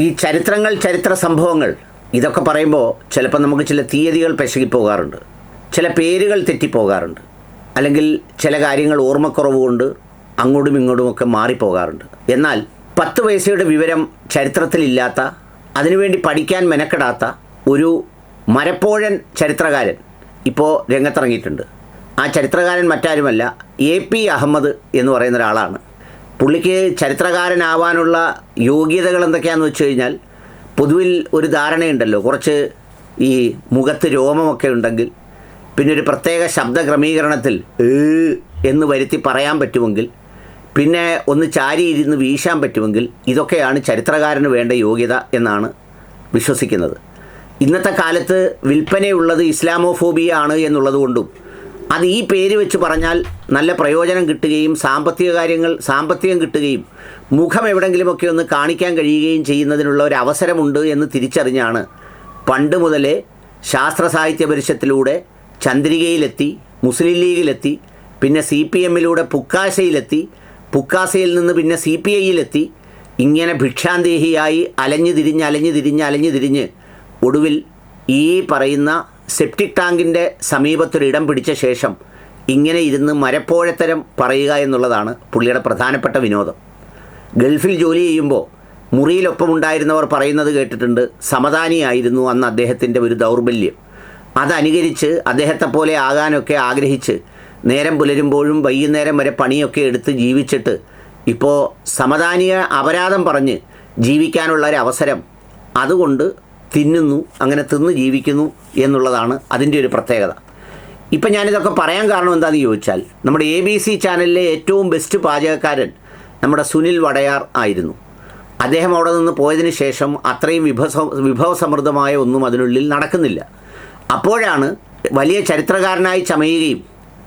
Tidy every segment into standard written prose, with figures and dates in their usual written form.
ഈ ചരിത്രങ്ങൾ, ചരിത്ര സംഭവങ്ങൾ ഇതൊക്കെ പറയുമ്പോൾ ചിലപ്പോൾ നമുക്ക് ചില തീയതികൾ പിശകിപ്പോകാറുണ്ട്, ചില പേരുകൾ തെറ്റിപ്പോകാറുണ്ട്, അല്ലെങ്കിൽ ചില കാര്യങ്ങൾ ഓർമ്മക്കുറവ് കൊണ്ട് അങ്ങോട്ടും ഇങ്ങോട്ടുമൊക്കെ മാറിപ്പോകാറുണ്ട്. എന്നാൽ 10 പൈസയുടെ വിവരം ചരിത്രത്തിലില്ലാത്ത, അതിനുവേണ്ടി പഠിക്കാൻ മെനക്കെടാത്ത ഒരു മരപ്പോഴൻ ചരിത്രകാരൻ ഇപ്പോൾ രംഗത്തിറങ്ങിയിട്ടുണ്ട്. ആ ചരിത്രകാരൻ മറ്റാരുമല്ല, AP അഹമ്മദ് എന്ന് പറയുന്ന ഒരാളാണ്. പുള്ളിക്ക് ചരിത്രകാരനാവാനുള്ള യോഗ്യതകൾ എന്തൊക്കെയാണെന്ന് വെച്ച് കഴിഞ്ഞാൽ, പൊതുവിൽ ഒരു ധാരണയുണ്ടല്ലോ, കുറച്ച് ഈ മുഖത്ത് രോമമൊക്കെ ഉണ്ടെങ്കിൽ, പിന്നെ ഒരു പ്രത്യേക ശബ്ദ ക്രമീകരണത്തിൽ എന്ന് വരുത്തി പറയാൻ പറ്റുമെങ്കിൽ, പിന്നെ ഒന്ന് ചാരിയിരുന്ന് വീശാൻ പറ്റുമെങ്കിൽ, ഇതൊക്കെയാണ് ചരിത്രകാരന് വേണ്ട യോഗ്യത എന്നാണ് വിശ്വസിക്കുന്നത്. ഇന്നത്തെ കാലത്ത് വിൽപ്പനയുള്ളത് ഇസ്ലാമോഫോബിയ ആണ് എന്നുള്ളത് കൊണ്ടും, അത് ഈ പേര് വെച്ച് പറഞ്ഞാൽ നല്ല പ്രയോജനം കിട്ടുകയും സാമ്പത്തികം കിട്ടുകയും മുഖം എവിടെയെങ്കിലുമൊക്കെ ഒന്ന് കാണിക്കാൻ കഴിയുകയും ചെയ്യുന്നതിനുള്ള ഒരു അവസരമുണ്ട് എന്ന് തിരിച്ചറിഞ്ഞാണ് പണ്ട് മുതലേ ശാസ്ത്ര സാഹിത്യ പരിഷത്തിലൂടെ ചന്ദ്രികയിലെത്തി, മുസ്ലിം ലീഗിലെത്തി, പിന്നെ CPMലൂടെ പുക്കാശയിലെത്തി, പുക്കാശയിൽ നിന്ന് പിന്നെ CPIയിലെത്തി, ഇങ്ങനെ ഭിക്ഷാന്തേഹിയായി അലഞ്ഞു തിരിഞ്ഞ് ഒടുവിൽ ഈ പറയുന്ന സെപ്റ്റിക് ടാങ്കിൻ്റെ സമീപത്തൊരിടം പിടിച്ച ശേഷം ഇങ്ങനെ ഇരുന്ന് മരപ്പോഴത്തരം പറയുക എന്നുള്ളതാണ് പുള്ളിയുടെ പ്രധാനപ്പെട്ട വിനോദം. ഗൾഫിൽ ജോലി ചെയ്യുമ്പോൾ മുറിയിലൊപ്പമുണ്ടായിരുന്നവർ പറയുന്നത് കേട്ടിട്ടുണ്ട്, സമദാനിയായിരുന്നു അന്ന് അദ്ദേഹത്തിൻ്റെ ഒരു ദൗർബല്യം. അതനുകരിച്ച് അദ്ദേഹത്തെപ്പോലെ ആകാനൊക്കെ ആഗ്രഹിച്ച് നേരം പുലരുമ്പോഴും വൈകുന്നേരം വരെ പണിയൊക്കെ എടുത്ത് ജീവിച്ചിട്ട് ഇപ്പോൾ സമദാനിയെ അപരാധം പറഞ്ഞ് ജീവിക്കാനുള്ള ഒരു അവസരം അതുകൊണ്ട് തിന്നുന്നു, അങ്ങനെ തിന്ന് ജീവിക്കുന്നു എന്നുള്ളതാണ് അതിൻ്റെ ഒരു പ്രത്യേകത. ഇപ്പം ഞാനിതൊക്കെ പറയാൻ കാരണം എന്താണെന്ന് ചോദിച്ചാൽ, നമ്മുടെ ABC ചാനലിലെ ഏറ്റവും ബെസ്റ്റ് പാചകക്കാരൻ നമ്മുടെ സുനിൽ വടയാർ ആയിരുന്നു. അദ്ദേഹം അവിടെ നിന്ന് പോയതിന് ശേഷം അത്രയും വിഭവസമൃദ്ധമായ ഒന്നും അതിനുള്ളിൽ നടക്കുന്നില്ല. അപ്പോഴാണ് വലിയ ചരിത്രകാരനായി ചമയുകയും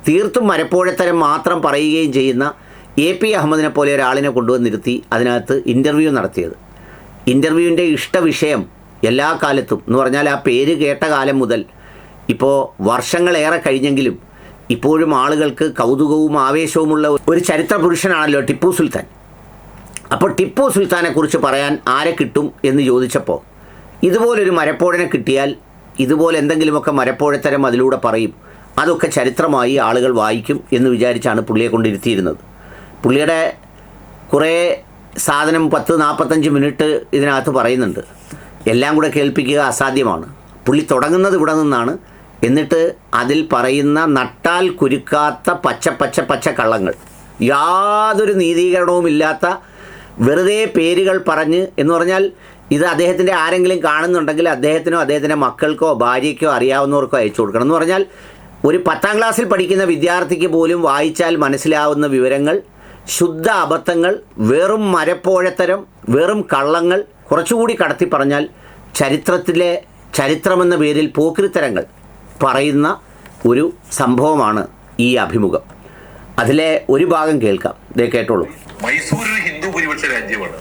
തീർത്തും മരപ്പോഴത്തരം മാത്രം പറയുകയും ചെയ്യുന്ന AP അഹമ്മദിനെ പോലെ ഒരാളിനെ കൊണ്ടുവന്നിരുത്തി അതിനകത്ത് ഇൻ്റർവ്യൂ നടത്തിയത്. ഇൻ്റർവ്യൂവിൻ്റെ ഇഷ്ടവിഷയം എല്ലാ കാലത്തും എന്ന് പറഞ്ഞാൽ, ആ പേര് കേട്ട കാലം മുതൽ ഇപ്പോൾ വർഷങ്ങളേറെ കഴിഞ്ഞെങ്കിലും ഇപ്പോഴും ആളുകൾക്ക് കൗതുകവും ആവേശവുമുള്ള ഒരു ചരിത്ര പുരുഷനാണല്ലോ ടിപ്പു സുൽത്താൻ. അപ്പോൾ ടിപ്പു സുൽത്താനെക്കുറിച്ച് പറയാൻ ആരെ കിട്ടും എന്ന് ചോദിച്ചപ്പോൾ, ഇതുപോലൊരു മരപ്പോഴനെ കിട്ടിയാൽ ഇതുപോലെ എന്തെങ്കിലുമൊക്കെ മരപ്പോഴത്തരം അതിലൂടെ പറയും, അതൊക്കെ ചരിത്രമായി ആളുകൾ വായിക്കും എന്ന് വിചാരിച്ചാണ് പുള്ളിയെ കൊണ്ടിരുത്തിയിരുന്നത്. പുള്ളിയുടെ കുറേ സാധനം 10-45 മിനിറ്റ് ഇതിനകത്ത് പറയുന്നുണ്ട്. എല്ലാം കൂടെ കേൾപ്പിക്കുക അസാധ്യമാണ്. പുള്ളി തുടങ്ങുന്നത് ഇവിടെ നിന്നാണ്. എന്നിട്ട് അതിൽ പറയുന്ന നട്ടാൽ കുരുക്കാത്ത പച്ച കള്ളങ്ങൾ, യാതൊരു നീതീകരണവുമില്ലാത്ത വെറുതെ പേരുകൾ പറഞ്ഞ്, എന്ന് പറഞ്ഞാൽ ഇത് അദ്ദേഹത്തിൻ്റെ ആരെങ്കിലും കാണുന്നുണ്ടെങ്കിൽ അദ്ദേഹത്തിനോ അദ്ദേഹത്തിൻ്റെ മക്കൾക്കോ ഭാര്യയ്ക്കോ അറിയാവുന്നവർക്കോ അയച്ചു കൊടുക്കണം. എന്ന് പറഞ്ഞാൽ ഒരു 10ാം ക്ലാസ്സിൽ പഠിക്കുന്ന വിദ്യാർത്ഥിക്ക് പോലും വായിച്ചാൽ മനസ്സിലാവുന്ന വിവരങ്ങൾ, ശുദ്ധ അബദ്ധങ്ങൾ, വെറും മരപ്പോഴത്തരം, വെറും കള്ളങ്ങൾ, കുറച്ചുകൂടി കടത്തി പറഞ്ഞാൽ ചരിത്രമെന്ന പേരിൽ പോക്രിത്തരങ്ങൾ പറയുന്ന ഒരു സംഭവമാണ് ഈ അഭിമുഖം. അതിലെ ഒരു ഭാഗം കേൾക്കാം, കേട്ടോളൂ. മൈസൂർ ഒരു ഹിന്ദു ഭൂരിപക്ഷ രാജ്യമാണ്.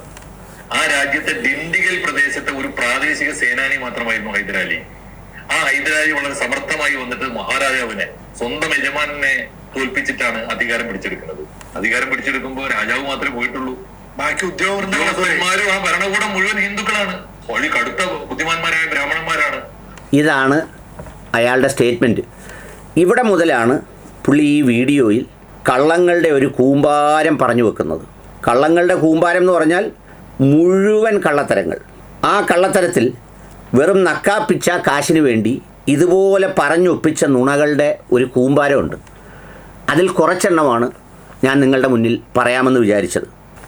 ആ രാജ്യത്തെ ഡിണ്ടിഗൽ പ്രദേശത്തെ ഒരു പ്രാദേശിക സേനാനി മാത്രമായിരുന്നു ഹൈദരാലി. ആ ഹൈദരാലി വളരെ സമർത്ഥമായി വന്നിട്ട് മഹാരാജാവിനെ, സ്വന്തം യജമാനെ തോൽപ്പിച്ചിട്ടാണ് അധികാരം പിടിച്ചെടുക്കുന്നത്. അധികാരം പിടിച്ചെടുക്കുമ്പോൾ രാജാവ് മാത്രമേ പോയിട്ടുള്ളൂ, ബാക്കി ഉദ്യോഗസ്ഥന്മാരും ആ ഭരണകൂടം മുഴുവൻ ഹിന്ദുക്കളാണ്. വഴി കടുത്ത ബുദ്ധിമാന്മാരായ ബ്രാഹ്മണന്മാരാണ്. ഇതാണ് അയാളുടെ സ്റ്റേറ്റ്മെൻറ്റ്. ഇവിടെ മുതലാണ് പുള്ളി ഈ വീഡിയോയിൽ കള്ളങ്ങളുടെ ഒരു കൂമ്പാരം പറഞ്ഞു വെക്കുന്നത്. കള്ളങ്ങളുടെ കൂമ്പാരം എന്ന് പറഞ്ഞാൽ മുഴുവൻ കള്ളത്തരങ്ങൾ. ആ കള്ളത്തരത്തിൽ വെറും നക്കാപ്പിച്ച കാശിന് വേണ്ടി ഇതുപോലെ പറഞ്ഞൊപ്പിച്ച നുണകളുടെ ഒരു കൂമ്പാരമുണ്ട്. അതിൽ കുറച്ചെണ്ണമാണ് ഞാൻ നിങ്ങളുടെ മുന്നിൽ പറയാമെന്ന് വിചാരിച്ചത്.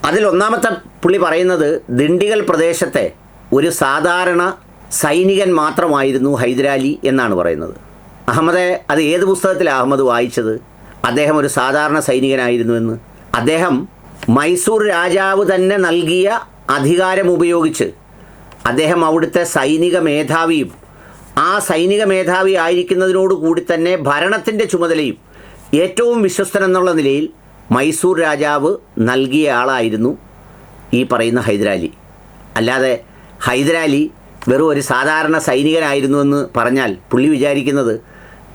അതിൽ ഒന്നാമത്തെ പുള്ളി പറയുന്നത്, ദിണ്ടിഗൽ പ്രദേശത്തെ ഒരു സാധാരണ സൈനികൻ മാത്രമായിരുന്നു ഹൈദരാലി എന്നാണ് പറയുന്നത്. അഹമ്മദ്, അത് ഏത് പുസ്തകത്തിലാണ് അഹമ്മദ് വായിച്ചത് അദ്ദേഹം ഒരു സാധാരണ സൈനികനായിരുന്നുവെന്ന്? അദ്ദേഹം മൈസൂർ രാജാവ് തന്നെ നൽകിയ അധികാരം ഉപയോഗിച്ച് അദ്ദേഹം അവിടുത്തെ സൈനിക മേധാവിയും, ആ സൈനിക മേധാവി ആയിരിക്കുന്നതിനോട് കൂടി തന്നെ ഭരണത്തിൻ്റെ ചുമതലയും ഏറ്റവും വിശ്വസ്തനെന്നുള്ള നിലയിൽ മൈസൂർ രാജാവ് നൽകിയ ആളായിരുന്നു ഈ പറയുന്ന ഹൈദരാലി. അല്ലാതെ ഹൈദരാലി വെറും ഒരു സാധാരണ സൈനികനായിരുന്നുവെന്ന് പറഞ്ഞാൽ പുള്ളി വിചാരിക്കുന്നത്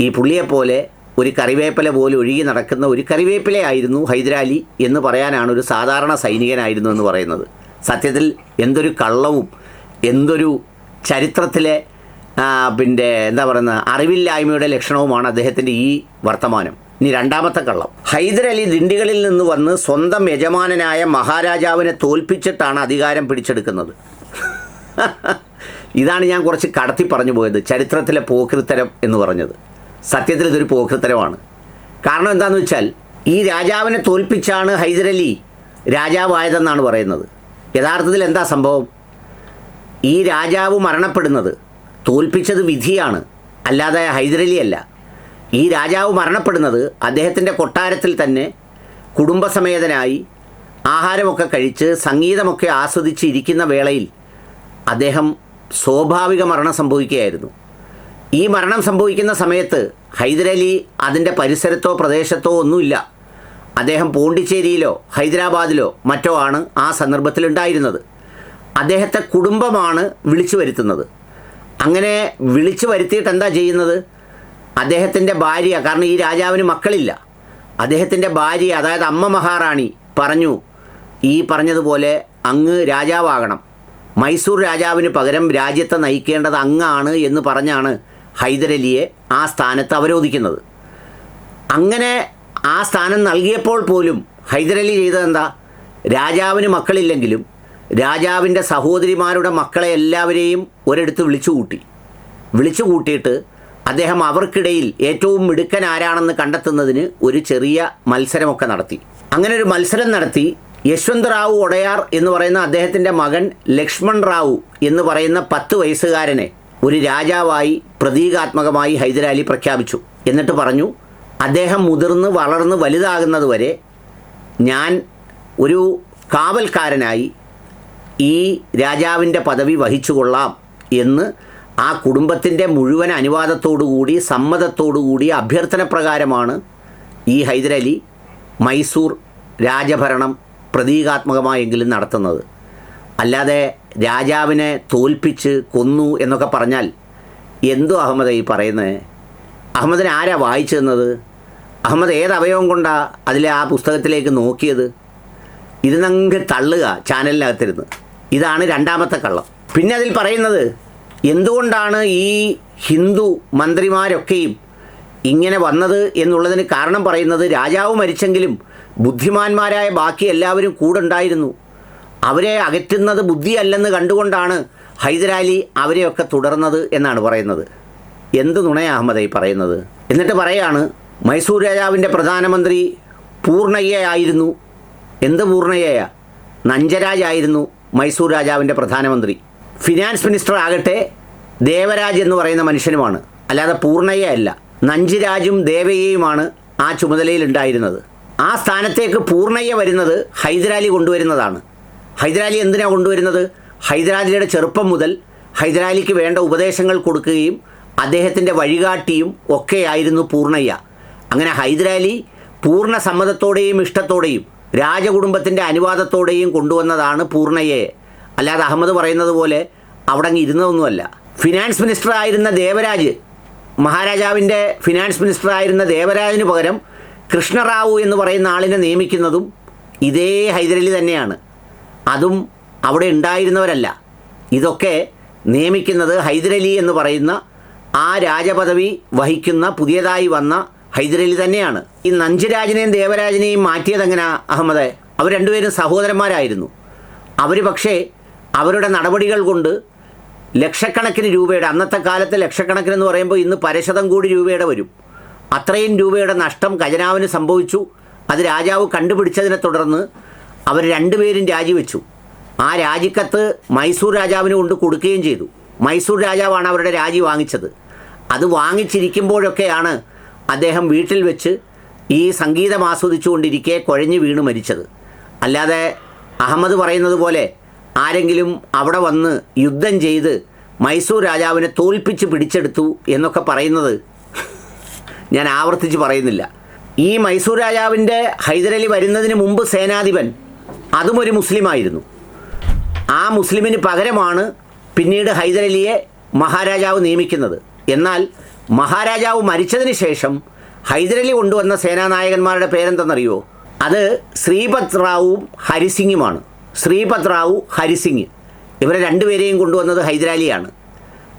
ഈ പുള്ളിയെപ്പോലെ ഒരു കറിവേപ്പില പോലെ ഒഴുകി നടക്കുന്ന ഒരു കറിവേപ്പിലയായിരുന്നു ഹൈദരാലി എന്ന് പറയാനാണ് ഒരു സാധാരണ സൈനികനായിരുന്നു എന്ന് പറയുന്നത്. സത്യത്തിൽ എന്തൊരു കള്ളവും എന്തൊരു ചരിത്രത്തിലെ പിന്നെ എന്താ പറയുന്നത് അറിവില്ലായ്മയുടെ ലക്ഷണവുമാണ് അദ്ദേഹത്തിൻ്റെ ഈ വർത്തമാനം. ഇനി രണ്ടാമത്തെ കള്ളം. ഹൈദരലി ദിണ്ടികളിൽ നിന്ന് വന്ന് സ്വന്തം യജമാനനായ മഹാരാജാവിനെ തോൽപ്പിച്ചിട്ടാണ് അധികാരം പിടിച്ചെടുക്കുന്നത്. ഇതാണ് ഞാൻ കുറച്ച് കടത്തി പറഞ്ഞു പോയത്, ചരിത്രത്തിലെ പോക്കൃത്തരം എന്ന് പറഞ്ഞത്. സത്യത്തിൽ ഇതൊരു പോക്കൃത്തരമാണ്. കാരണം എന്താണെന്ന് വെച്ചാൽ ഈ രാജാവിനെ തോൽപ്പിച്ചാണ് ഹൈദരലി രാജാവായതെന്നാണ് പറയുന്നത്. യഥാർത്ഥത്തിൽ എന്താ സംഭവം? ഈ രാജാവ് മരണപ്പെടുന്നത്, തോൽപ്പിച്ചത് വിധിയാണ്, അല്ലാതെ ഹൈദരലി അല്ല. ഈ രാജാവ് മരണപ്പെടുന്നത് അദ്ദേഹത്തിൻ്റെ കൊട്ടാരത്തിൽ തന്നെ കുടുംബസമേതനായി ആഹാരമൊക്കെ കഴിച്ച് സംഗീതമൊക്കെ ആസ്വദിച്ച് ഇരിക്കുന്ന വേളയിൽ അദ്ദേഹം സ്വാഭാവിക മരണം സംഭവിക്കുകയായിരുന്നു. ഈ മരണം സംഭവിക്കുന്ന സമയത്ത് ഹൈദരലി അതിൻ്റെ പരിസരത്തോ പ്രദേശത്തോ ഒന്നുമില്ല. അദ്ദേഹം പോണ്ടിച്ചേരിയിലോ ഹൈദരാബാദിലോ മറ്റോ ആണ് ആ സന്ദർഭത്തിൽ ഉണ്ടായിരുന്നത്. അദ്ദേഹത്തെ കുടുംബമാണ് വിളിച്ചു വരുത്തുന്നത്. അങ്ങനെ വിളിച്ചു വരുത്തിയിട്ട് എന്താ ചെയ്യുന്നത്? അദ്ദേഹത്തിൻ്റെ ഭാര്യ, കാരണം ഈ രാജാവിന് മക്കളില്ല, അദ്ദേഹത്തിൻ്റെ ഭാര്യ അതായത് അമ്മ മഹാറാണി പറഞ്ഞു, ഈ പറഞ്ഞതുപോലെ അങ്ങ് രാജാവാകണം, മൈസൂർ രാജാവിന് പകരം രാജ്യത്തെ നയിക്കേണ്ടത് അങ്ങാണ് എന്ന് പറഞ്ഞാണ് ഹൈദരലിയെ ആ സ്ഥാനത്ത് അവരോധിക്കുന്നത്. അങ്ങനെ ആ സ്ഥാനം നൽകിയപ്പോൾ പോലും ഹൈദരലി ചെയ്തതെന്താ? രാജാവിന് മക്കളില്ലെങ്കിലും രാജാവിൻ്റെ സഹോദരിമാരുടെ മക്കളെ എല്ലാവരെയും ഒരിടത്ത് വിളിച്ചു കൂട്ടിയിട്ട് അദ്ദേഹം അവർക്കിടയിൽ ഏറ്റവും മിടുക്കൻ ആരാണെന്ന് കണ്ടെത്തുന്നതിന് ഒരു ചെറിയ മത്സരമൊക്കെ നടത്തി. അങ്ങനെ ഒരു മത്സരം നടത്തി യശ്വന്ത് റാവു ഒഡയാർ എന്ന് പറയുന്ന അദ്ദേഹത്തിൻ്റെ മകൻ ലക്ഷ്മൺ റാവു എന്ന് പറയുന്ന 10 വയസ്സുകാരനെ ഒരു രാജാവായി പ്രതീകാത്മകമായി ഹൈദരാലി പ്രഖ്യാപിച്ചു. എന്നിട്ട് പറഞ്ഞു, അദ്ദേഹം മുതിർന്ന് വളർന്ന് വലുതാകുന്നതുവരെ ഞാൻ ഒരു കാവൽക്കാരനായി ഈ രാജാവിൻ്റെ പദവി വഹിച്ചുകൊള്ളാം എന്ന് ആ കുടുംബത്തിൻ്റെ മുഴുവൻ അനുവാദത്തോടുകൂടി സമ്മതത്തോടുകൂടി അഭ്യർത്ഥന പ്രകാരമാണ് ഈ ഹൈദരലി മൈസൂർ രാജഭരണം പ്രതീകാത്മകമായെങ്കിലും നടത്തുന്നത്. അല്ലാതെ രാജാവിനെ തോൽപ്പിച്ച് കൊന്നു എന്നൊക്കെ പറഞ്ഞാൽ എന്തോ അഹമ്മദ് ഈ പറയുന്നത്? അഹമ്മദിനെ ആരാ വായിച്ചു തന്നത്? അഹമ്മദ് ഏത് അവയവം കൊണ്ടാണ് അതിലെ ആ പുസ്തകത്തിലേക്ക് നോക്കിയത്? ഇരുന്നങ്ങ് തള്ളുക ചാനലിനകത്തിരുന്ന്. ഇതാണ് രണ്ടാമത്തെ കള്ളം. പിന്നെ അതിൽ പറയുന്നത് എന്തുകൊണ്ടാണ് ഈ ഹിന്ദു മന്ത്രിമാരൊക്കെയും ഇങ്ങനെ വന്നത് എന്നുള്ളതിന് കാരണം പറയുന്നത്, രാജാവ് മരിച്ചെങ്കിലും ബുദ്ധിമാന്മാരായ ബാക്കി എല്ലാവരും കൂടെ ഉണ്ടായിരുന്നു, അവരെ അകറ്റുന്നത് ബുദ്ധിയല്ലെന്ന് കണ്ടുകൊണ്ടാണ് ഹൈദരാലി അവരെയൊക്കെ തുടർന്നത് എന്നാണ് പറയുന്നത്. എന്ത് നുണയാ അഹമ്മദ് ഈ പറയുന്നത്? എന്നിട്ട് പറയാണ് മൈസൂർ രാജാവിൻ്റെ പ്രധാനമന്ത്രി പൂർണ്ണയ്യയായിരുന്നു. എന്ത് പൂർണ്ണയ്യയാ? നഞ്ചരാജായിരുന്നു മൈസൂർ രാജാവിൻ്റെ പ്രധാനമന്ത്രി. ഫിനാൻസ് മിനിസ്റ്റർ ആകട്ടെ ദേവരാജ് എന്ന് പറയുന്ന മനുഷ്യനുമാണ്, അല്ലാതെ പൂർണ്ണയ്യ അല്ല. നഞ്ചിരാജും ദേവയ്യയുമാണ് ആ ചുമതലയിൽ ഉണ്ടായിരുന്നത്. ആ സ്ഥാനത്തേക്ക് പൂർണ്ണയ്യ വരുന്നത് ഹൈദരാലി കൊണ്ടുവരുന്നതാണ്. ഹൈദരാലി എന്തിനാണ് കൊണ്ടുവരുന്നത്? ഹൈദരാലിയുടെ ചെറുപ്പം മുതൽ ഹൈദരാലിക്ക് വേണ്ട ഉപദേശങ്ങൾ കൊടുക്കുകയും അദ്ദേഹത്തിൻ്റെ വഴികാട്ടിയും ഒക്കെയായിരുന്നു പൂർണ്ണയ്യ. അങ്ങനെ ഹൈദരാലി പൂർണ്ണ സമ്മതത്തോടെയും ഇഷ്ടത്തോടെയും രാജകുടുംബത്തിൻ്റെ അനുവാദത്തോടെയും കൊണ്ടുവന്നതാണ് പൂർണ്ണയ്യയെ. അല്ലാതെ അഹമ്മദ് പറയുന്നത് പോലെ അവിടെ അങ്ങ് ഇരുന്നതൊന്നുമല്ല. ഫിനാൻസ് മിനിസ്റ്റർ ആയിരുന്ന ദേവരാജ്, മഹാരാജാവിൻ്റെ ഫിനാൻസ് മിനിസ്റ്റർ ആയിരുന്ന ദേവരാജിന് പകരം കൃഷ്ണറാവു എന്ന് പറയുന്ന ആളിനെ നിയമിക്കുന്നതും ഇതേ ഹൈദരലി തന്നെയാണ്. അതും അവിടെ ഉണ്ടായിരുന്നവരല്ല. ഇതൊക്കെ നിയമിക്കുന്നത് ഹൈദരലി എന്ന് പറയുന്ന ആ രാജപദവി വഹിക്കുന്ന പുതിയതായി വന്ന ഹൈദരലി തന്നെയാണ്. ഈ നഞ്ചിരാജിനെയും ദേവരാജിനെയും മാറ്റിയതെങ്ങനെയാ അഹമ്മദ്? അവർ രണ്ടുപേരും സഹോദരന്മാരായിരുന്നു. അവർ പക്ഷേ അവരുടെ നടപടികൾ കൊണ്ട് ലക്ഷക്കണക്കിന് രൂപയുടെ, അന്നത്തെ കാലത്ത് ലക്ഷക്കണക്കിനെന്ന് പറയുമ്പോൾ ഇന്ന് പരശതം കോടി രൂപയുടെ വരും, അത്രയും രൂപയുടെ നഷ്ടം ഖജനാവിന് സംഭവിച്ചു. അത് രാജാവ് കണ്ടുപിടിച്ചതിനെ തുടർന്ന് അവർ രണ്ടുപേരും രാജിവെച്ചു. ആ രാജിക്കത്ത് മൈസൂർ രാജാവിന് കൊണ്ട് കൊടുക്കുകയും ചെയ്തു. മൈസൂർ രാജാവാണ് അവരുടെ രാജി വാങ്ങിച്ചത്. അത് വാങ്ങിച്ചിരിക്കുമ്പോഴൊക്കെയാണ് അദ്ദേഹം വീട്ടിൽ വെച്ച് ഈ സംഗീതം ആസ്വദിച്ചുകൊണ്ടിരിക്കെ കുഴഞ്ഞു വീണ് മരിച്ചത്. അല്ലാതെ അഹമ്മദ് പറയുന്നത് പോലെ ആരെങ്കിലും അവിടെ വന്ന് യുദ്ധം ചെയ്ത് മൈസൂർ രാജാവിനെ തോൽപ്പിച്ച് പിടിച്ചെടുത്തു എന്നൊക്കെ പറയുന്നത് ഞാൻ ആവർത്തിച്ച് പറയുന്നില്ല. ഈ മൈസൂർ രാജാവിൻ്റെ ഹൈദരലി വരുന്നതിന് മുമ്പ് സേനാധിപൻ അതും ഒരു മുസ്ലിമായിരുന്നു. ആ മുസ്ലിമിന് പകരമാണ് പിന്നീട് ഹൈദരലിയെ മഹാരാജാവ് നിയമിക്കുന്നത്. എന്നാൽ മഹാരാജാവ് മരിച്ചതിന് ശേഷം ഹൈദരലി കൊണ്ടുവന്ന സേനാനായകന്മാരുടെ പേരെന്തെന്നറിയോ? അത് ശ്രീപത് റാവുവും ഹരിസിംഗുമാണ്. ശ്രീപത് റാവു, ഹരിസിംഗ് ഇവരെ രണ്ടുപേരെയും കൊണ്ടുവന്നത് ഹൈദരാലിയാണ്.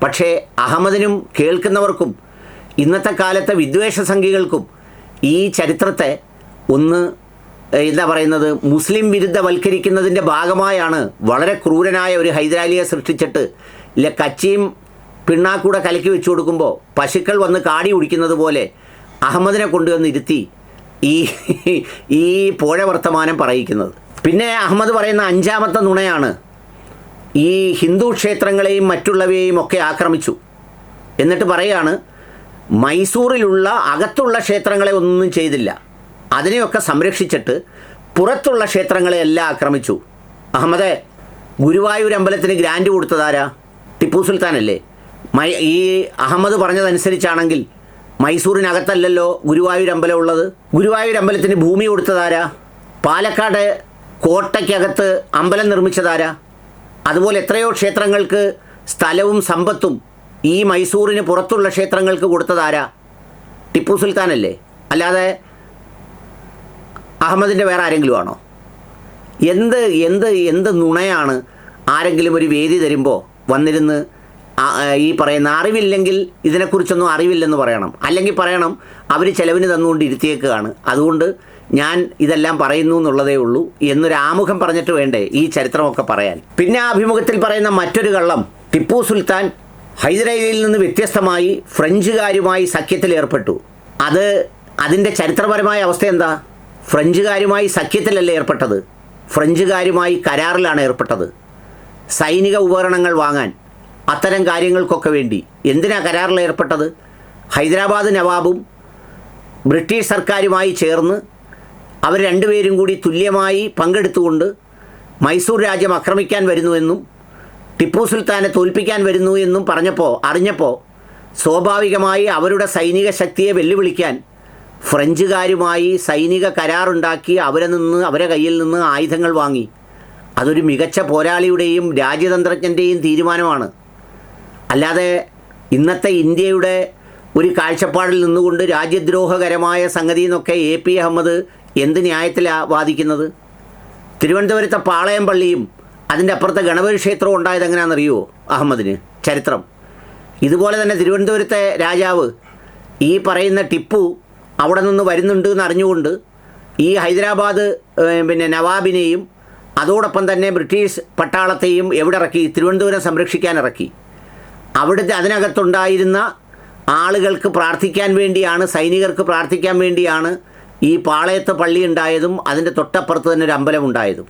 പക്ഷേ അഹമ്മദിനും കേൾക്കുന്നവർക്കും ഇന്നത്തെ കാലത്തെ വിദ്വേഷ സംഖ്യകൾക്കും ഈ ചരിത്രത്തെ ഒന്ന് എന്താ പറയുന്നത് മുസ്ലിം വിരുദ്ധവൽക്കരിക്കുന്നതിൻ്റെ ഭാഗമായാണ് വളരെ ക്രൂരനായ ഒരു ഹൈദരാലിയെ സൃഷ്ടിച്ചിട്ട് കച്ചിയും പിണ്ണാക്കൂടെ കലക്കി വെച്ചു കൊടുക്കുമ്പോൾ പശുക്കൾ വന്ന് കാടി കുടിക്കുന്നത് പോലെ അഹമ്മദിനെ കൊണ്ടുവന്ന് ഇരുത്തി ഈ പോഴ വർത്തമാനം പറയിക്കുന്നത്. പിന്നെ അഹമ്മദ് പറയുന്ന അഞ്ചാമത്തെ നുണയാണ് ഈ ഹിന്ദു ക്ഷേത്രങ്ങളെയും മറ്റുള്ളവയെയും ഒക്കെ ആക്രമിച്ചു എന്നിട്ട് പറയാണ് മൈസൂറിലുള്ള അകത്തുള്ള ക്ഷേത്രങ്ങളെ ഒന്നും ചെയ്തില്ല, അതിനെയൊക്കെ സംരക്ഷിച്ചിട്ട് പുറത്തുള്ള ക്ഷേത്രങ്ങളെയെല്ലാം ആക്രമിച്ചു. അഹമ്മദേ, ഗുരുവായൂർ അമ്പലത്തിന് ഗ്രാൻഡ് കൊടുത്തതാരാ? ടിപ്പു സുൽത്താനല്ലേ? ഈ അഹമ്മദ് പറഞ്ഞതനുസരിച്ചാണെങ്കിൽ മൈസൂരിനകത്തല്ലല്ലോ ഗുരുവായൂർ അമ്പലം ഉള്ളത്. ഗുരുവായൂർ അമ്പലത്തിന് ഭൂമി കൊടുത്തതാരാ? പാലക്കാട് കോട്ടയ്ക്കകത്ത് അമ്പലം നിർമ്മിച്ചതാരാ? അതുപോലെ എത്രയോ ക്ഷേത്രങ്ങൾക്ക് സ്ഥലവും സമ്പത്തും ഈ മൈസൂരിന് പുറത്തുള്ള ക്ഷേത്രങ്ങൾക്ക് കൊടുത്തതാരാ? ടിപ്പു സുൽത്താനല്ലേ? അല്ലാതെ അഹമ്മദിൻ്റെ വേറെ ആരെങ്കിലും ആണോ? എന്ത് എന്ത് എന്ത് നുണയാണ് ആരെങ്കിലും ഒരു വേദി തരുമ്പോൾ വന്നിരുന്ന് ഈ പറയുന്ന അറിവില്ലെങ്കിൽ ഇതിനെക്കുറിച്ചൊന്നും അറിവില്ലെന്ന് പറയണം, അല്ലെങ്കിൽ പറയണം അവർ ചെലവിന് തന്നുകൊണ്ട് ഇരുത്തിയേക്കുകയാണ്, അതുകൊണ്ട് ഞാൻ ഇതെല്ലാം പറയുന്നു എന്നുള്ളതേ ഉള്ളൂ എന്നൊരു ആമുഖം പറഞ്ഞിട്ട് വേണ്ടേ ഈ ചരിത്രമൊക്കെ പറയാൻ. പിന്നെ ആ അഭിമുഖത്തിൽ പറയുന്ന മറ്റൊരു കള്ളം, ടിപ്പു സുൽത്താൻ ഹൈദരാലിയിൽ നിന്ന് വ്യത്യസ്തമായി ഫ്രഞ്ചുകാരുമായി സഖ്യത്തിൽ ഏർപ്പെട്ടു. അതിൻ്റെ ചരിത്രപരമായ അവസ്ഥ എന്താ? ഫ്രഞ്ചുകാരുമായി സഖ്യത്തിലല്ല ഏർപ്പെട്ടത്, ഫ്രഞ്ചുകാരുമായി കരാറിലാണ് ഏർപ്പെട്ടത്. സൈനിക ഉപകരണങ്ങൾ വാങ്ങാൻ, അത്തരം കാര്യങ്ങൾക്കൊക്കെ വേണ്ടി. എന്തിനാ കരാറിൽ ഏർപ്പെട്ടത്? ഹൈദരാബാദ് നവാബും ബ്രിട്ടീഷ് സർക്കാരുമായി ചേർന്ന് അവർ രണ്ടുപേരും കൂടി തുല്യമായി പങ്കെടുത്തുകൊണ്ട് മൈസൂർ രാജ്യം ആക്രമിക്കാൻ വരുന്നുവെന്നും ടിപ്പു സുൽത്താനെ തോൽപ്പിക്കാൻ വരുന്നു എന്നും അറിഞ്ഞപ്പോൾ സ്വാഭാവികമായി അവരുടെ സൈനിക ശക്തിയെ വെല്ലുവിളിക്കാൻ ഫ്രഞ്ചുകാരുമായി സൈനിക കരാറുണ്ടാക്കി അവരെ കയ്യിൽ നിന്ന് ആയുധങ്ങൾ വാങ്ങി. അതൊരു മികച്ച പോരാളിയുടെയും രാജ്യതന്ത്രജ്ഞൻ്റെയും തീരുമാനമാണ്. അല്ലാതെ ഇന്നത്തെ ഇന്ത്യയുടെ ഒരു കാഴ്ചപ്പാടിൽ നിന്നുകൊണ്ട് രാജ്യദ്രോഹകരമായ സംഗതി എന്നൊക്കെ എ.പി. അഹമ്മദ് എന്ത് ന്യായത്തിലാണ് വാദിക്കുന്നത്? തിരുവനന്തപുരത്തെ പാളയം പള്ളിയും അതിൻ്റെ അപ്പുറത്തെ ഗണപതി ക്ഷേത്രവും ഉണ്ടായത് എങ്ങനെയാണെന്നറിയുമോ അഹമ്മദിന്? ചരിത്രം. ഇതുപോലെ തന്നെ തിരുവനന്തപുരത്തെ രാജാവ് ഈ പറയുന്ന ടിപ്പു അവിടെ നിന്ന് വരുന്നുണ്ട് എന്നറിഞ്ഞുകൊണ്ട് ഈ ഹൈദരാബാദ് നവാബിനെയും അതോടൊപ്പം തന്നെ ബ്രിട്ടീഷ് പട്ടാളത്തെയും എവിടെ ഇറക്കി? തിരുവനന്തപുരം സംരക്ഷിക്കാൻ ഇറക്കി. അവിടുത്തെ അതിനകത്തുണ്ടായിരുന്ന ആളുകൾക്ക് പ്രാർത്ഥിക്കാൻ വേണ്ടിയാണ്, സൈനികർക്ക് പ്രാർത്ഥിക്കാൻ വേണ്ടിയാണ് ഈ പാളയത്ത് പള്ളി ഉണ്ടായതും അതിൻ്റെ തൊട്ടപ്പുറത്ത് തന്നെ ഒരു അമ്പലം ഉണ്ടായതും.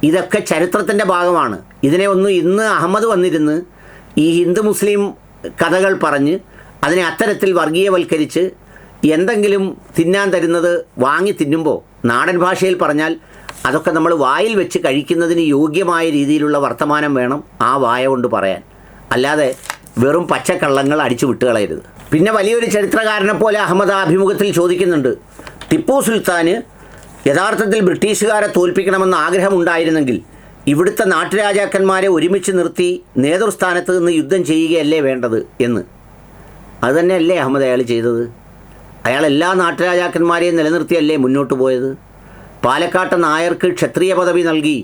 ഇതൊക്കെ ചരിത്രത്തിൻ്റെ ഭാഗമാണ്. ഇതിനെ ഇന്ന് അഹമ്മദ് വന്നിരുന്ന് ഈ ഹിന്ദു മുസ്ലിം കഥകൾ പറഞ്ഞ് അതിനെ അത്തരത്തിൽ വർഗീയവൽക്കരിച്ച് എന്തെങ്കിലും തിന്നാൻ തരുന്നത് വാങ്ങി തിന്നുമ്പോൾ, നാടൻ ഭാഷയിൽ പറഞ്ഞാൽ അതൊക്കെ നമ്മൾ വായിൽ വെച്ച് കഴിക്കുന്നതിന് യോഗ്യമായ രീതിയിലുള്ള വർത്തമാനം വേണം ആ വായ കൊണ്ട് പറയാൻ, അല്ലാതെ വെറും പച്ചക്കള്ളങ്ങൾ അടിച്ചു വിട്ടുകളയരുത്. പിന്നെ വലിയൊരു ചരിത്രകാരനെ പോലെ അഹമ്മദ് ആ അഭിമുഖത്തിൽ ചോദിക്കുന്നുണ്ട്, ടിപ്പു സുൽത്താന് യഥാർത്ഥത്തിൽ ബ്രിട്ടീഷുകാരെ തോൽപ്പിക്കണമെന്ന് ആഗ്രഹമുണ്ടായിരുന്നെങ്കിൽ ഇവിടുത്തെ നാട്ടുരാജാക്കന്മാരെ ഒരുമിച്ച് നിർത്തി നേതൃസ്ഥാനത്ത് നിന്ന് യുദ്ധം ചെയ്യുകയല്ലേ വേണ്ടത് എന്ന്. അതുതന്നെയല്ലേ അഹമ്മദ് അയാൾ ചെയ്തത്? അയാൾ എല്ലാ നാട്ടുരാജാക്കന്മാരെയും നിലനിർത്തിയല്ലേ മുന്നോട്ട് പോയത്? പാലക്കാട്ട് നായർക്ക് ക്ഷത്രിയ പദവി നൽകി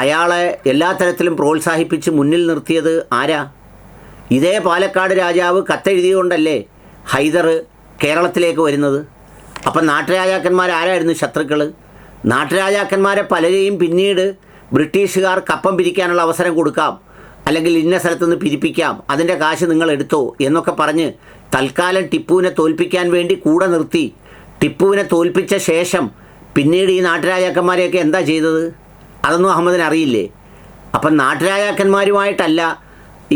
അയാളെ എല്ലാ തരത്തിലും പ്രോത്സാഹിപ്പിച്ച് മുന്നിൽ നിർത്തിയത് ആരാ? ഇതേ പാലക്കാട് രാജാവ് കത്തെഴുതിയതുകൊണ്ടല്ലേ ഹൈദർ കേരളത്തിലേക്ക് വരുന്നത്. അപ്പം നാട്ടുരാജാക്കന്മാരാരായിരുന്നു ശത്രുക്കൾ? നാട്ടുരാജാക്കന്മാരെ പലരെയും പിന്നീട് ബ്രിട്ടീഷുകാർ കപ്പം പിരിക്കാനുള്ള അവസരം കൊടുക്കാം, അല്ലെങ്കിൽ ഇന്ന സ്ഥലത്തുനിന്ന് പിരിപ്പിക്കാം, അതിൻ്റെ കാശ് നിങ്ങൾ എടുത്തോ എന്നൊക്കെ പറഞ്ഞ് തൽക്കാലം ടിപ്പുവിനെ തോൽപ്പിക്കാൻ വേണ്ടി കൂടെ നിർത്തി. ടിപ്പുവിനെ തോൽപ്പിച്ച ശേഷം പിന്നീട് ഈ നാട്ടുരാജാക്കന്മാരെയൊക്കെ എന്താ ചെയ്തത്? അതൊന്നും അഹമ്മദിന് അറിയില്ലേ? അപ്പം നാട്ടുരാജാക്കന്മാരുമായിട്ടല്ല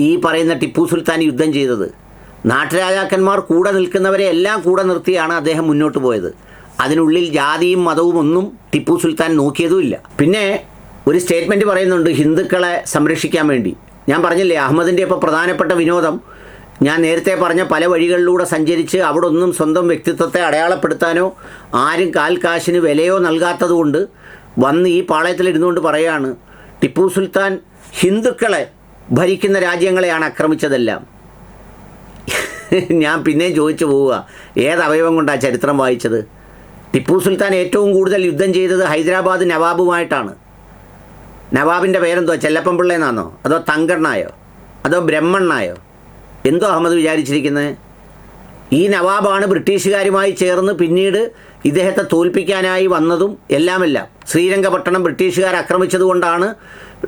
ഈ പറയുന്ന ടിപ്പു സുൽത്താൻ യുദ്ധം ചെയ്തത്. നാട്ടുരാജാക്കന്മാർ കൂടെ നിൽക്കുന്നവരെ എല്ലാം കൂടെ നിർത്തിയാണ് അദ്ദേഹം മുന്നോട്ട് പോയത്. അതിനുള്ളിൽ ജാതിയും മതവും ഒന്നും ടിപ്പു സുൽത്താൻ നോക്കിയതുമില്ല. പിന്നെ ഒരു സ്റ്റേറ്റ്മെൻറ്റ് പറയുന്നുണ്ട് ഹിന്ദുക്കളെ സംരക്ഷിക്കാൻ വേണ്ടി. ഞാൻ പറഞ്ഞില്ലേ അഹമ്മദിൻ്റെ ഇപ്പോൾ പ്രധാനപ്പെട്ട വിനോദം, ഞാൻ നേരത്തെ പറഞ്ഞ പല വഴികളിലൂടെ സഞ്ചരിച്ച് അവിടെ ഒന്നും സ്വന്തം വ്യക്തിത്വത്തെ അടയാളപ്പെടുത്താനോ ആരും കാൽക്കാശിന് വിലയോ നൽകാത്തതുകൊണ്ട് വന്ന് ഈ പാളയത്തിലിരുന്നുകൊണ്ട് പറയുകയാണ്, ടിപ്പു സുൽത്താൻ ഹിന്ദുക്കളെ ഭരിക്കുന്ന രാജ്യങ്ങളെയാണ് ആക്രമിച്ചതെല്ലാം. ഞാൻ പിന്നെയും ചോദിച്ചു പോവുക, ഏത് അവയവം കൊണ്ടാണ് ചരിത്രം വായിച്ചത്? ടിപ്പു സുൽത്താൻ ഏറ്റവും കൂടുതൽ യുദ്ധം ചെയ്തത് ഹൈദരാബാദ് നവാബുമായിട്ടാണ്. നവാബിൻ്റെ പേരെന്തോ ചെല്ലപ്പൻ പിള്ളയെന്നാണോ, അതോ തങ്കണ്ണായോ, അതോ ബ്രഹ്മണ്ണായോ, എന്തോ അഹമ്മദ് വിചാരിച്ചിരിക്കുന്നത്? ഈ നവാബാണ് ബ്രിട്ടീഷുകാരുമായി ചേർന്ന് പിന്നീട് ഇദ്ദേഹത്തെ തോൽപ്പിക്കാനായി വന്നതും എല്ലാമെല്ലാം. ശ്രീരംഗപട്ടണം ബ്രിട്ടീഷുകാർ ആക്രമിച്ചതുകൊണ്ടാണ്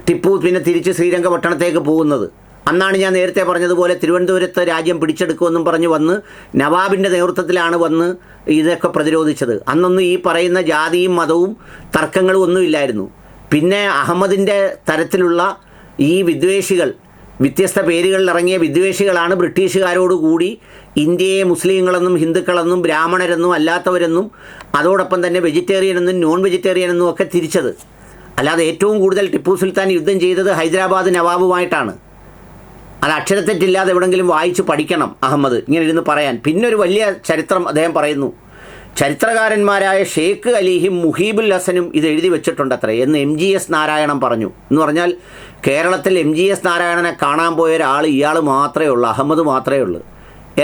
ടിപ്പു പിന്നെ തിരിച്ച് ശ്രീരംഗപട്ടണത്തേക്ക് പോകുന്നത്. അന്നാണ് ഞാൻ നേരത്തെ പറഞ്ഞതുപോലെ തിരുവനന്തപുരത്ത് രാജ്യം പിടിച്ചെടുക്കുമെന്നും പറഞ്ഞ് വന്ന് നവാബിൻ്റെ നേതൃത്വത്തിലാണ് വന്ന് ഇതൊക്കെ പ്രതിരോധിച്ചത്. അന്നൊന്നും ഈ പറയുന്ന ജാതിയും മതവും തർക്കങ്ങളും ഒന്നുമില്ലായിരുന്നു. പിന്നെ അഹമ്മദിൻ്റെ തരത്തിലുള്ള ഈ വിദ്വേഷികൾ, വ്യത്യസ്ത പേരുകളിൽ ഇറങ്ങിയ വിദ്വേഷികളാണ് ബ്രിട്ടീഷുകാരോടുകൂടി ഇന്ത്യയെ മുസ്ലിങ്ങളെന്നും ഹിന്ദുക്കളെന്നും ബ്രാഹ്മണരെന്നും അല്ലാത്തവരെന്നും അതോടൊപ്പം തന്നെ വെജിറ്റേറിയനെന്നും നോൺ വെജിറ്റേറിയനെന്നും ഒക്കെ തിരിച്ചത്. അല്ലാതെ ഏറ്റവും കൂടുതൽ ടിപ്പു സുൽത്താൻ യുദ്ധം ചെയ്തത് ഹൈദരാബാദ് നവാബുമായിട്ടാണ്. അത് അക്ഷരത്തെറ്റില്ലാതെ എവിടെങ്കിലും വായിച്ച് പഠിക്കണം അഹമ്മദ് ഇങ്ങനെ ഇരുന്ന് പറയാൻ. പിന്നൊരു വലിയ ചരിത്രം അദ്ദേഹം പറയുന്നു. ചരിത്രകാരന്മാരായ ഷേഖ് അലിയും മുഹീബുൽ ഹസനും ഇത് എഴുതി വെച്ചിട്ടുണ്ടത്രേ എന്ന് MGS നാരായണൻ പറഞ്ഞു. എന്ന് പറഞ്ഞാൽ കേരളത്തിൽ MGS നാരായണനെ കാണാൻ പോയ ഒരാൾ ഇയാൾ മാത്രമേ ഉള്ളൂ, അഹമ്മദ് മാത്രമേ ഉള്ളൂ.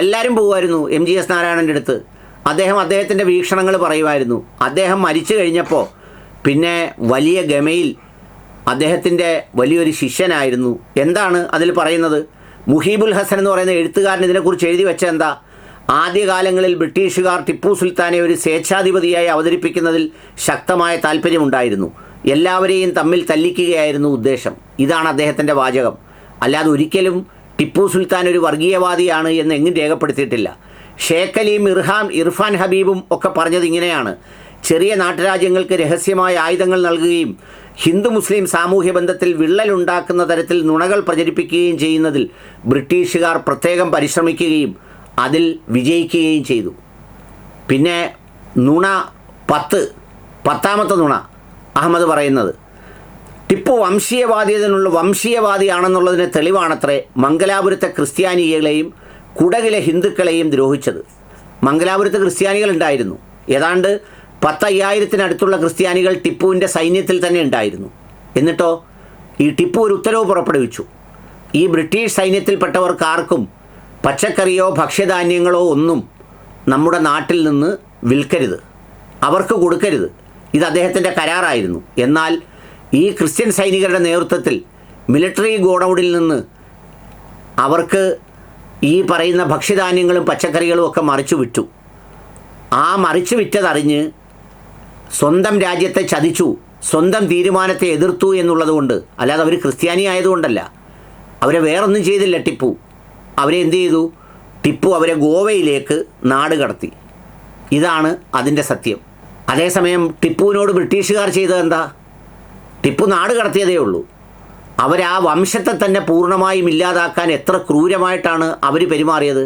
എല്ലാവരും പോകുമായിരുന്നു MGS നാരായണൻ്റെ അടുത്ത്. അദ്ദേഹത്തിൻ്റെ വീക്ഷണങ്ങൾ പറയുമായിരുന്നു. അദ്ദേഹം മരിച്ചു കഴിഞ്ഞപ്പോൾ പിന്നെ വലിയ ഗമയിൽ അദ്ദേഹത്തിൻ്റെ വലിയൊരു ശിഷ്യനായിരുന്നു. എന്താണ് അതിൽ പറയുന്നത്? മുഹീബുൽ ഹസൻ എന്ന് പറയുന്ന എഴുത്തുകാരൻ ഇതിനെക്കുറിച്ച് എഴുതി വെച്ച എന്താ? ആദ്യകാലങ്ങളിൽ ബ്രിട്ടീഷുകാർ ടിപ്പു സുൽത്താനെ ഒരു സ്വേച്ഛാധിപതിയായി അവതരിപ്പിക്കുന്നതിൽ ശക്തമായ താല്പര്യമുണ്ടായിരുന്നു. എല്ലാവരെയും തമ്മിൽ തല്ലിക്കുകയായിരുന്നു ഉദ്ദേശം. ഇതാണ് അദ്ദേഹത്തിൻ്റെ വാചകം. അല്ലാതെ ഒരിക്കലും ടിപ്പു സുൽത്താൻ ഒരു വർഗീയവാദിയാണ് എന്ന് എങ്ങും രേഖപ്പെടുത്തിയിട്ടില്ല. ഷേഖ് അലിയും ഇർഫാൻ ഹബീബും ഒക്കെ പറഞ്ഞത് ഇങ്ങനെയാണ്: ചെറിയ നാട്ടുരാജ്യങ്ങൾക്ക് രഹസ്യമായ ആയുധങ്ങൾ നൽകുകയും ഹിന്ദു മുസ്ലിം സാമൂഹ്യ ബന്ധത്തിൽ വിള്ളലുണ്ടാക്കുന്ന തരത്തിൽ നുണകൾ പ്രചരിപ്പിക്കുകയും ചെയ്യുന്നതിൽ ബ്രിട്ടീഷുകാർ പ്രത്യേകം പരിശ്രമിക്കുകയും അതിൽ വിജയിക്കുകയും ചെയ്തു. പിന്നെ നുണ 10ാമത്തെ നുണ അഹമ്മദ് പറയുന്നത് ടിപ്പു വംശീയവാദിയാണെന്നുള്ളതിന് തെളിവാണത്രേ മംഗലാപുരത്തെ ക്രിസ്ത്യാനികളെയും കുടകിലെ ഹിന്ദുക്കളെയും ദ്രോഹിച്ചത്. മംഗലാപുരത്ത് ക്രിസ്ത്യാനികളുണ്ടായിരുന്നു. ഏതാണ്ട് 10,000-ത്തിനടുത്തുള്ള ക്രിസ്ത്യാനികൾ ടിപ്പുവിൻ്റെ സൈന്യത്തിൽ തന്നെ ഉണ്ടായിരുന്നു. എന്നിട്ടോ ഈ ടിപ്പു ഒരു ഉത്തരവ് പുറപ്പെടുവിച്ചു. ഈ ബ്രിട്ടീഷ് സൈന്യത്തിൽപ്പെട്ടവർക്കാർക്കും പച്ചക്കറിയോ ഭക്ഷ്യധാന്യങ്ങളോ ഒന്നും നമ്മുടെ നാട്ടിൽ നിന്ന് വിൽക്കരുത്, അവർക്ക് കൊടുക്കരുത്. ഇത് അദ്ദേഹത്തിൻ്റെ കരാറായിരുന്നു. എന്നാൽ ഈ ക്രിസ്ത്യൻ സൈനികരുടെ നേതൃത്വത്തിൽ മിലിറ്ററി ഗോഡൗണിൽ നിന്ന് അവർക്ക് ഈ പറയുന്ന ഭക്ഷ്യധാന്യങ്ങളും പച്ചക്കറികളും ഒക്കെ മറിച്ചു വിറ്റു. ആ മറിച്ചു വിറ്റതറിഞ്ഞ് സ്വന്തം രാജ്യത്തെ ചതിച്ചു, സ്വന്തം തീരുമാനത്തെ എതിർത്തു എന്നുള്ളതുകൊണ്ട്, അല്ലാതെ അവർ ക്രിസ്ത്യാനി ആയതുകൊണ്ടല്ല. അവരെ വേറൊന്നും ചെയ്തില്ല ടിപ്പു. അവരെ എന്ത് ചെയ്തു? ടിപ്പു അവരെ ഗോവയിലേക്ക് നാട് കടത്തി. ഇതാണ് അതിൻ്റെ സത്യം. അതേസമയം ടിപ്പുവിനോട് ബ്രിട്ടീഷുകാർ ചെയ്തത് എന്താ? ടിപ്പു നാട് കടത്തിയതേ ഉള്ളൂ. അവരാ വംശത്തെ തന്നെ പൂർണ്ണമായും ഇല്ലാതാക്കാൻ എത്ര ക്രൂരമായിട്ടാണ് അവർ പെരുമാറിയത്.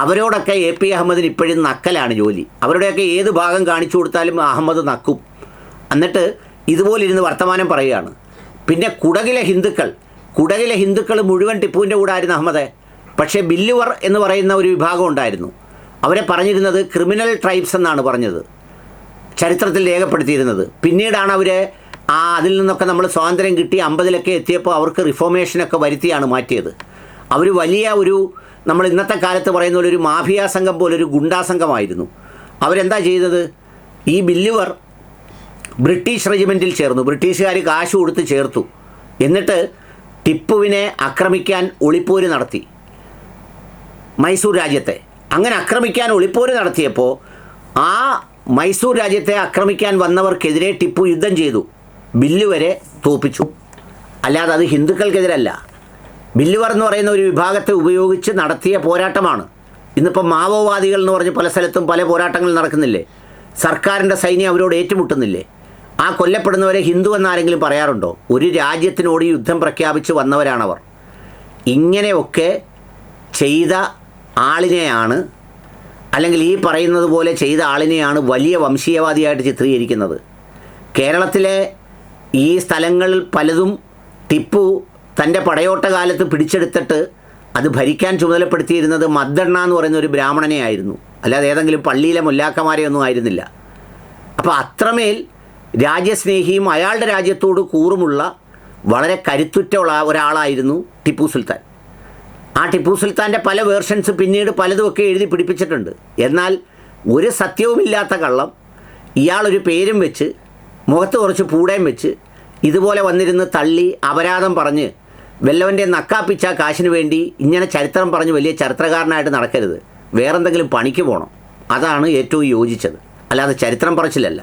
അവരോടൊക്കെ AP അഹമ്മദിന് ഇപ്പോഴും നക്കലാണ് ജോലി. അവരുടെയൊക്കെ ഏത് ഭാഗം കാണിച്ചു കൊടുത്താലും അഹമ്മദ് നക്കും. എന്നിട്ട് ഇതുപോലെ ഇരുന്ന് വർത്തമാനം പറയുകയാണ്. പിന്നെ കുടകിലെ ഹിന്ദുക്കൾ മുഴുവൻ ടിപ്പുവിൻ്റെ കൂടെ ആയിരുന്നു അഹമ്മദ്. പക്ഷേ ബില്ലുവർ എന്ന് പറയുന്ന ഒരു വിഭാഗം ഉണ്ടായിരുന്നു. അവരെ പറഞ്ഞിരുന്നത് ക്രിമിനൽ ട്രൈബ്സ് എന്നാണ് പറഞ്ഞത്, ചരിത്രത്തിൽ രേഖപ്പെടുത്തിയിരുന്നത്. പിന്നീടാണ് അവരെ അതിൽ നിന്നൊക്കെ നമ്മൾ സ്വാതന്ത്ര്യം കിട്ടി 50-ലൊക്കെ എത്തിയപ്പോൾ അവർക്ക് റിഫോർമേഷനൊക്കെ വരുത്തിയാണ് മാറ്റിയത്. അവർ വലിയ ഒരു, നമ്മൾ ഇന്നത്തെ കാലത്ത് പറയുന്ന പോലെ ഒരു മാഫിയ സംഘം പോലെ ഒരു ഗുണ്ടാ സംഘമായിരുന്നു. അവരെന്താ ചെയ്തത്? ഈ ബില്ലുവർ ബ്രിട്ടീഷ് റെജിമെൻറ്റിൽ ചേർന്നു. ബ്രിട്ടീഷുകാർ കാശ് കൊടുത്ത് ചേർത്തു. എന്നിട്ട് ടിപ്പുവിനെ ആക്രമിക്കാൻ ഒളിപ്പോര് നടത്തി മൈസൂർ രാജ്യത്തെ. അങ്ങനെ ആക്രമിക്കാൻ ഒളിപ്പോര് നടത്തിയപ്പോൾ ആ മൈസൂർ രാജ്യത്തെ ആക്രമിക്കാൻ വന്നവർക്കെതിരെ ടിപ്പു യുദ്ധം ചെയ്തു, ബില്ലുവരെ തോൽപ്പിച്ചു. അല്ലാതെ അത് ഹിന്ദുക്കൾക്കെതിരല്ല. ബില്ലുവർ എന്ന് പറയുന്ന ഒരു വിഭാഗത്തെ ഉപയോഗിച്ച് നടത്തിയ പോരാട്ടമാണ്. ഇന്നിപ്പോൾ മാവോവാദികൾ എന്ന് പറഞ്ഞ് പല സ്ഥലത്തും പല പോരാട്ടങ്ങൾ നടക്കുന്നില്ലേ? സർക്കാരിൻ്റെ സൈന്യം അവരോട് ഏറ്റുമുട്ടുന്നില്ലേ? ആ കൊല്ലപ്പെടുന്നവരെ ഹിന്ദു എന്നാരെങ്കിലും പറയാറുണ്ടോ? ഒരു രാജ്യത്തിനോട് യുദ്ധം പ്രഖ്യാപിച്ച് വന്നവരാണവർ. ഇങ്ങനെയൊക്കെ ചെയ്ത ആളിനെയാണ്, അല്ലെങ്കിൽ ഈ പറയുന്നത് പോലെ ചെയ്ത ആളിനെയാണ് വലിയ വംശീയവാദിയായിട്ട് ചിത്രീകരിക്കുന്നത്. കേരളത്തിലെ ഈ സ്ഥലങ്ങൾ പലതും ടിപ്പു തൻ്റെ പടയോട്ട കാലത്ത് പിടിച്ചെടുത്തിട്ട് അത് ഭരിക്കാൻ ചുമതലപ്പെടുത്തിയിരുന്നത് മദ്ദണ്ണ എന്ന് പറയുന്ന ഒരു ബ്രാഹ്മണനെ ആയിരുന്നു, അല്ലാതെ ഏതെങ്കിലും പള്ളിയിലെ മുല്ലാക്കന്മാരെയൊന്നും ആയിരുന്നില്ല. അപ്പോൾ അത്രമേൽ രാജ്യസ്നേഹിയും അയാളുടെ രാജ്യത്തോട് കൂറുമുള്ള വളരെ കരുത്തുറ്റ ഒരാളായിരുന്നു ടിപ്പു സുൽത്താൻ. ആ ടിപ്പു സുൽത്താൻ്റെ പല വേർഷൻസ് പിന്നീട് പലതുമൊക്കെ എഴുതി പിടിപ്പിച്ചിട്ടുണ്ട്. എന്നാൽ ഒരു സത്യവുമില്ലാത്ത കള്ളം ഇയാളൊരു പേരും വെച്ച് മുഖത്ത് കുറച്ച് പൂടയും വെച്ച് ഇതുപോലെ വന്നിരുന്ന് തള്ളി അപരാധം പറഞ്ഞ് വല്ലവൻ്റെ നക്കാപ്പിച്ച കാശിന് വേണ്ടി ഇങ്ങനെ ചരിത്രം പറഞ്ഞ് വലിയ ചരിത്രകാരനായിട്ട് നടക്കരുത്. വേറെന്തെങ്കിലും പണിക്ക് പോകണം. അതാണ് ഏറ്റവും യോജിച്ചത്, അല്ലാതെ ചരിത്രം പറച്ചിലല്ല.